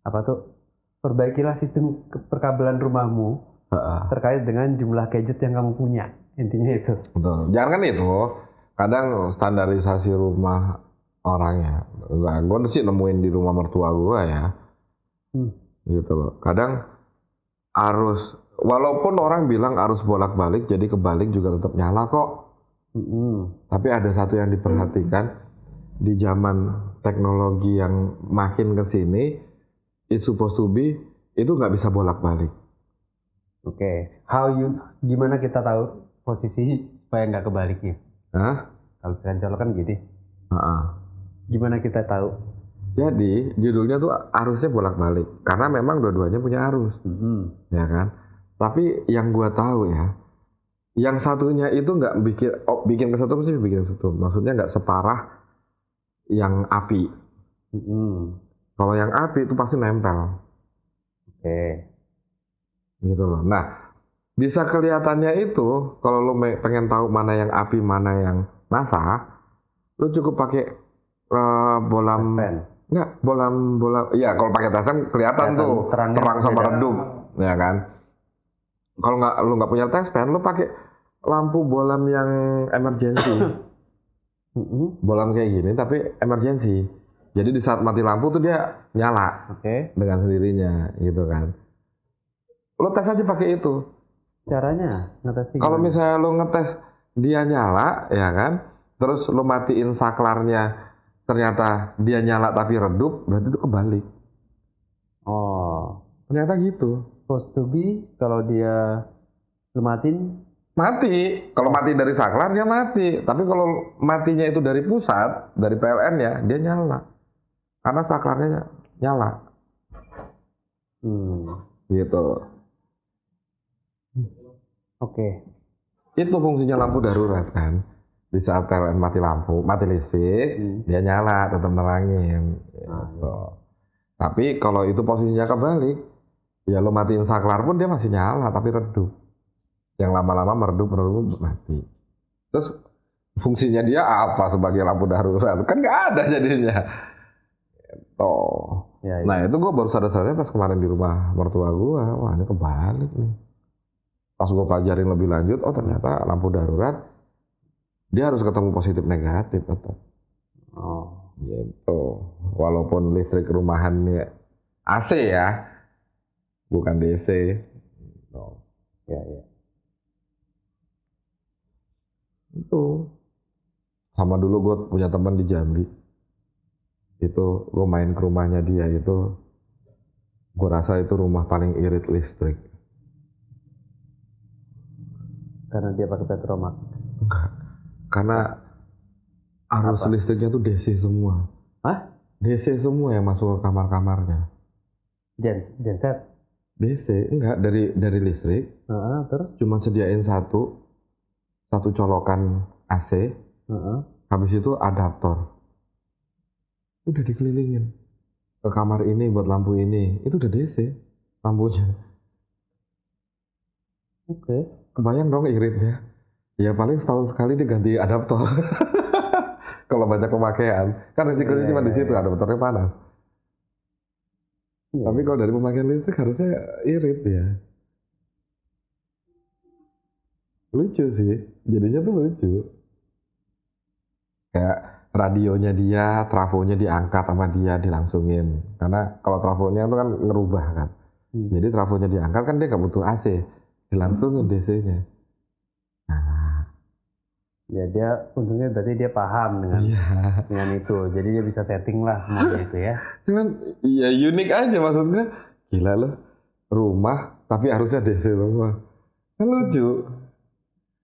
apa tuh, perbaikilah sistem perkabelan rumahmu terkait dengan jumlah gadget yang kamu punya, intinya itu. Betul. Jangan kan itu, kadang standarisasi rumah orangnya. Gue sih nemuin di rumah mertua gue ya, gitu loh. Kadang arus, walaupun orang bilang arus bolak-balik, jadi kebalik juga tetap nyala kok. Tapi ada satu yang diperhatikan, di zaman teknologi yang makin kesini, it's supposed to be, itu nggak bisa bolak-balik. Oke. Gimana kita tahu posisi supaya nggak kebaliknya? Kalau misalkan colokan gini. Gimana kita tahu? Jadi judulnya tuh arusnya bolak-balik, karena memang dua-duanya punya arus, ya kan? Tapi yang gua tahu ya, yang satunya itu nggak bikin kesetrum sih, bikin kesetrum. Maksudnya nggak separah yang api. Kalau yang api itu pasti nempel. Oke. Gitu loh. Nah, bisa kelihatannya itu kalau lo pengen tahu mana yang api, mana yang NASA, lo cukup pakai bolam. Enggak, bolam. Iya, kalau pakai tespen kelihatan tuh terang sama redup, ya kan? Kalau lo nggak punya tespen, lo pakai lampu bolam yang emergency. Bolam kayak gini tapi emergency. Jadi di saat mati lampu tuh dia nyala. Dengan sendirinya, gitu kan. Lo tes aja pakai itu. Caranya ngetes. Kalau misalnya lo ngetes dia nyala, ya kan? Terus lo matiin saklarnya, ternyata dia nyala tapi redup, berarti itu kebalik. Oh, ternyata gitu. Supposed to be kalau dia lo matiin mati. Kalau mati dari saklar dia mati. Tapi kalau matinya itu dari pusat, dari PLN-nya, dia nyala. Karena saklarnya nyala. Gitu. Oke. Itu fungsinya lampu darurat kan. Di saat PLN mati lampu, mati listrik, dia nyala, tetap nerangin. Gitu. Tapi kalau itu posisinya kebalik, ya lo matiin saklar pun dia masih nyala, tapi redup. Yang lama-lama meredup mati. Terus fungsinya dia apa sebagai lampu darurat? Kan nggak ada jadinya. Gitu. Ya. Nah itu gue baru sadar-sadarnya pas kemarin di rumah mertua gue, wah ini kebalik nih. Pas gue pelajarin lebih lanjut, oh ternyata lampu darurat dia harus ketemu positif negatif tetap. Oh, gitu. Walaupun listrik rumahannya AC ya, bukan DC. Gitu. Ya. Itu Sama dulu gue punya teman di Jambi. Itu gue main ke rumahnya dia itu, gue rasa itu rumah paling irit listrik. Karena dia pakai Petromax. Enggak. Karena arus listriknya tuh DC semua. Hah? DC semua yang masuk ke kamar-kamarnya. Genset? DC, enggak, dari listrik. Terus? Cuma sediain satu colokan AC. Habis itu adaptor. Udah dikelilingin. Ke kamar ini buat lampu ini. Itu udah DC lampunya. Oke. Kebayang dong iritnya. Ya paling setahun sekali diganti adaptor. Kalau banyak pemakaian. Kan resikonya cuma di situ, adaptornya panas. Tapi kalau dari pemakaian listrik harusnya irit ya. Lucu sih. Jadinya tuh lucu. Kayak radionya dia, trafonya diangkat sama dia, dilangsungin. Karena kalau trafonya itu kan ngerubah kan. Jadi trafonya diangkat kan dia nggak butuh AC. Dilangsungin DC-nya. Nah. Ya dia untungnya berarti dia paham dengan itu. Jadi dia bisa setting lah semuanya itu ya. Cuman ya unik aja maksudnya. Gila loh. Rumah tapi harusnya DC semua. Kan lucu.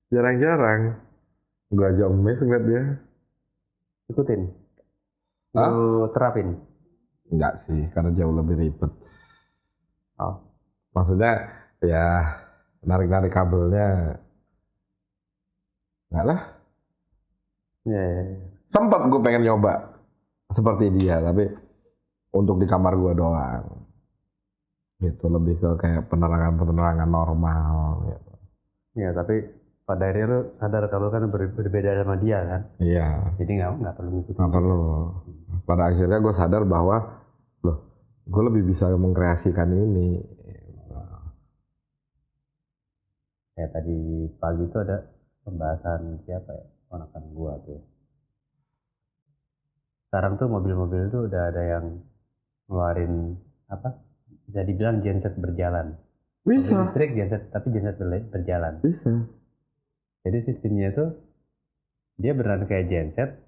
Jarang-jarang. Gua aja emes ngeliat dia. Ikutin. Lu terapin? Enggak sih, karena jauh lebih ribet. Oh. Maksudnya ya narik-narik kabelnya enggak lah. Ya. Sempat gue pengen nyoba seperti dia, tapi untuk di kamar gue doang. Gitu, lebih ke kayak penerangan normal gitu. Ya, tapi pada akhirnya lu sadar kalau kan berbeda sama dia kan? Iya. Jadi nggak perlu ngikutin. Nggak perlu. Pada akhirnya gue sadar bahwa loh, gue lebih bisa mengkreasikan ini. Ya tadi pagi itu ada pembahasan siapa ya, ponakan gua tuh. Sekarang tuh mobil-mobil tuh udah ada yang ngeluarin apa? Bisa dibilang genset berjalan. Bisa. Mobil listrik genset, tapi genset berjalan. Bisa. Jadi sistemnya tuh dia beneran kayak genset.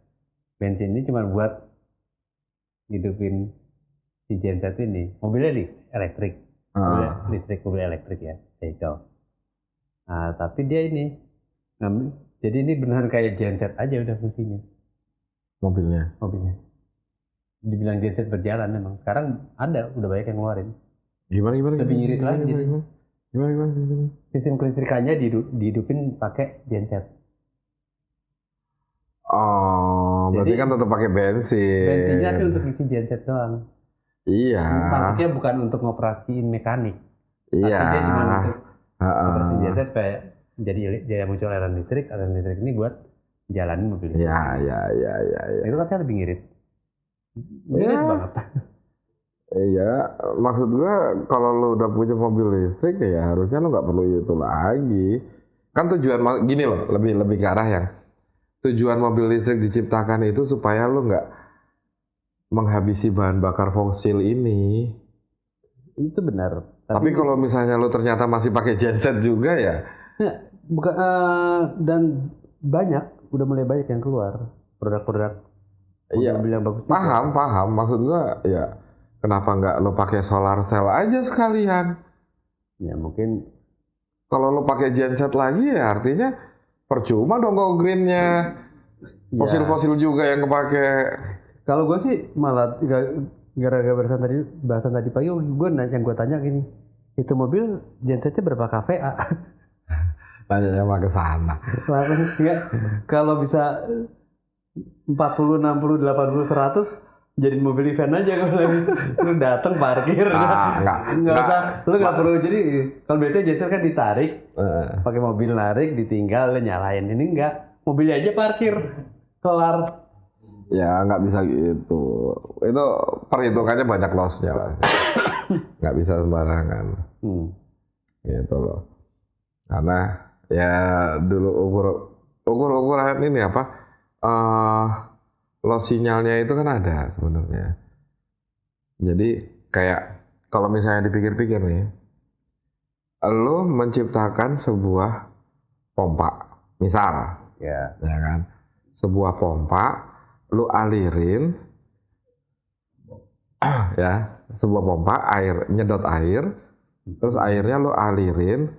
Bensin ini cuma buat hidupin si genset ini. Mobilnya elektrik, mobil listrik, mobil elektrik ya, vehicle. Nah, tapi dia ini, jadi ini beneran kayak genset aja udah fungsinya. Mobilnya. Dibilang genset berjalan memang. Sekarang udah banyak yang ngeluarin. Gimana? Lebih ngirit lagi jadi. Gimana? Sistem kelistrikannya dihidupin pakai genset. Oh, berarti kan tetap pakai bensin. Bensinnya tapi untuk isi genset doang. Iya. Maksudnya bukan untuk ngoperasiin mekanik. Iya. Tapi dia cuma untuk ngoperasiin genset supaya jadi muncul aliran listrik ini buat jalanin mobil. Iya. Itu katanya lebih ngirit. Ngirit banget. Iya, maksud gua kalau lu udah punya mobil listrik ya harusnya lu nggak perlu itu lagi. Kan tujuan gini loh, lebih ke arah yang tujuan mobil listrik diciptakan itu supaya lu nggak menghabisi bahan bakar fosil ini. Itu benar. Tapi kalau misalnya lu ternyata masih pakai genset juga ya. Bukan dan udah mulai banyak yang keluar produk-produk mobil yang bagus. Paham. Maksud gua ya. Kenapa nggak lo pakai solar cell aja sekalian? Ya mungkin. Kalau lo pakai genset lagi ya artinya percuma dong go greennya. Fosil-fosil juga yang kepake. Kalau gue sih malah gara-gara bahasan tadi pagi yang gue tanya gini, itu mobil gensetnya berapa kVA? Tanyanya malah ke sana. Kalau bisa 40, 60, 80, 100 jadi mobil event aja kalau lu datang parkir nggak usah, lu nggak perlu. Jadi kalau biasanya genset kan ditarik pakai mobil narik ditinggal nyalain, ini enggak, mobilnya aja parkir kelar. Ya nggak bisa gitu, itu perhitungannya banyak lossnya nggak bisa sembarangan gitu loh, karena ya dulu ukuran ini apa loss sinyalnya itu kan ada sebenarnya. Jadi kayak kalau misalnya dipikir-pikir nih, lo menciptakan sebuah pompa, misal, ya kan, sebuah pompa, lu alirin, ya, sebuah pompa, air, nyedot air, terus airnya lu alirin,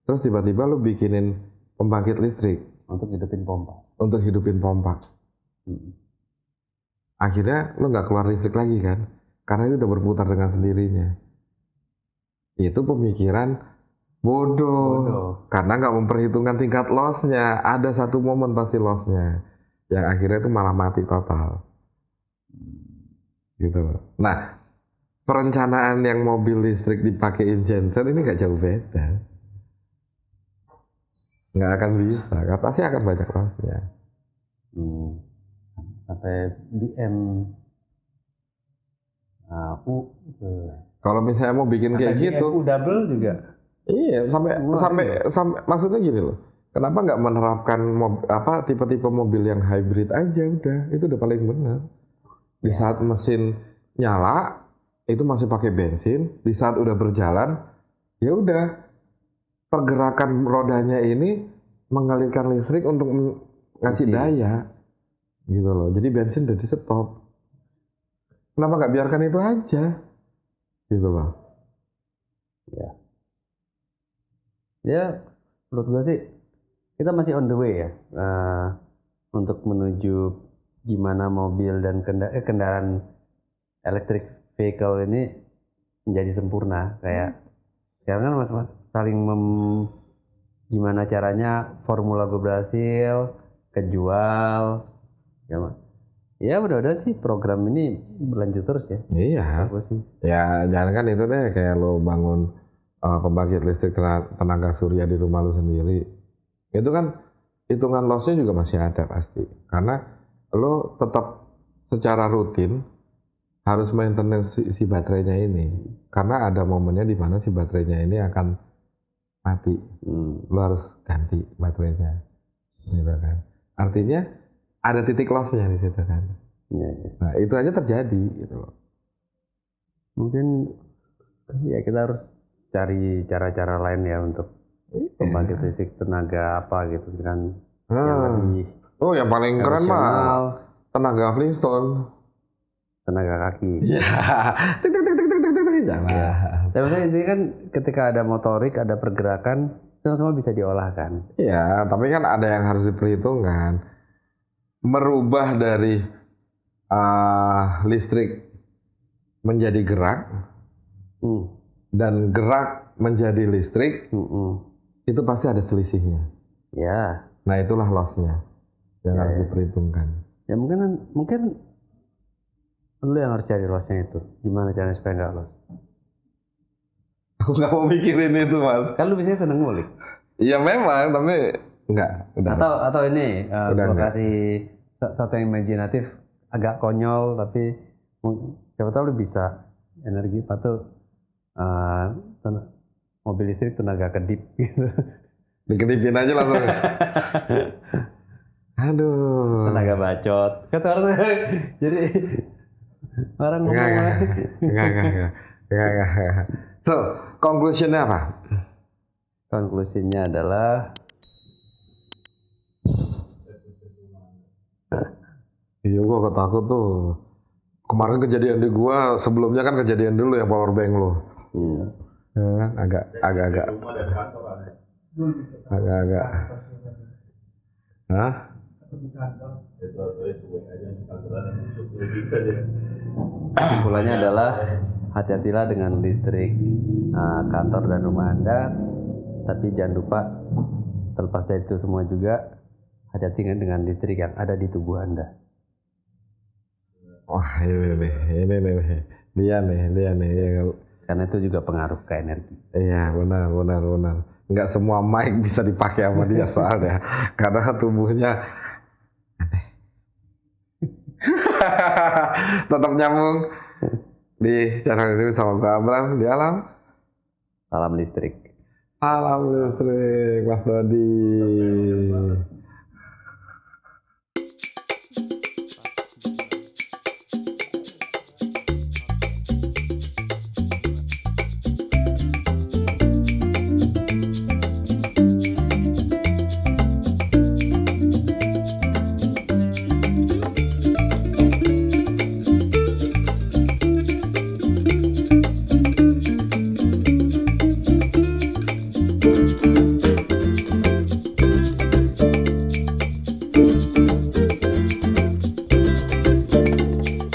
terus tiba-tiba lu bikinin pembangkit listrik. Untuk hidupin pompa. Untuk hidupin pompa. Akhirnya lu nggak keluar listrik lagi kan? Karena itu udah berputar dengan sendirinya. Itu pemikiran bodoh. Karena nggak memperhitungkan tingkat lossnya. Ada satu momen pasti lossnya, yang akhirnya itu malah mati total. Gitu loh. Nah, perencanaan yang mobil listrik dipakein genset ini nggak jauh beda. Nggak akan bisa, pasti akan banyak lossnya. Sampai BM kalau misalnya mau bikin kayak gitu, double juga. Iya, sampai maksudnya gini loh. Kenapa nggak menerapkan tipe-tipe mobil yang hybrid aja udah, itu udah paling benar. Di saat mesin nyala itu masih pakai bensin, di saat udah berjalan ya udah pergerakan rodanya ini mengalirkan listrik untuk ngasih daya gitu loh. Jadi bensin udah di stop. Kenapa nggak biarkan itu aja gitu loh. Ya menurut gue sih kita masih on the way ya, untuk menuju gimana mobil dan kendaraan electric vehicle ini menjadi sempurna. Kayak sekarang kan saling gimana caranya formula gue berhasil, kejual, ya mudah-mudahan sih program ini berlanjut terus ya. Iya. Aku sih. Ya jangan kan itu deh, kayak lo bangun pembangkit listrik tenaga surya di rumah lo sendiri. Itu kan hitungan lossnya juga masih ada pasti. Karena lo tetap secara rutin harus maintenance si baterainya ini. Karena ada momennya di mana si baterainya ini akan mati. Lo harus ganti baterainya. Gitu kan. Artinya ada titik lossnya di situ kan. Ya. Nah itu aja terjadi gitu loh. Mungkin ya kita harus cari cara-cara lain ya untuk pembangkit listrik tenaga apa gitu kan, yang lebih yang paling keren mah tenaga Flintstone, tenaga kaki. Ya. Tapi maksudnya ini kan ketika ada motorik, ada pergerakan, itu semua bisa diolah kan. Iya, tapi kan ada yang harus diperhitungkan. Merubah dari listrik menjadi gerak dan gerak menjadi listrik, itu pasti ada selisihnya. Ya. Nah itulah lossnya yang harus diperhitungkan. Ya mungkin lu yang harus cari lossnya itu. Gimana caranya supaya nggak loss? Aku nggak mau mikirin itu mas. Kan lu biasanya seneng ngulik. Iya memang, tapi nggak. Atau ini gua kasih satu yang imajinatif, agak konyol tapi siapa tahu lu bisa energi patuh. Mobil listrik tenaga kedip gitu. Dikedipin aja langsung. Aduh. Tenaga bacot. Kata orang jadi orang ngomong. Enggak. So, conclusion-nya apa? Konklusinya adalah iya, gua takut tuh. Kemarin kejadian di gua, sebelumnya kan kejadian dulu yang power bank lo. Iya. Ya, agak. Hah? Kesimpulannya adalah hati-hatilah dengan listrik kantor dan rumah Anda, tapi jangan lupa terlepas dari itu semua juga hati-hati dengan listrik yang ada di tubuh Anda. Wah, ini dia nih. Karena itu juga pengaruh ke energi. Iya, benar. Nggak semua mic bisa dipakai sama dia soalnya, karena tubuhnya aneh. Tetap nyambung di channel ini sama Pak Abram di Alam. Salam listrik. Alam listrik, Mas Dodi.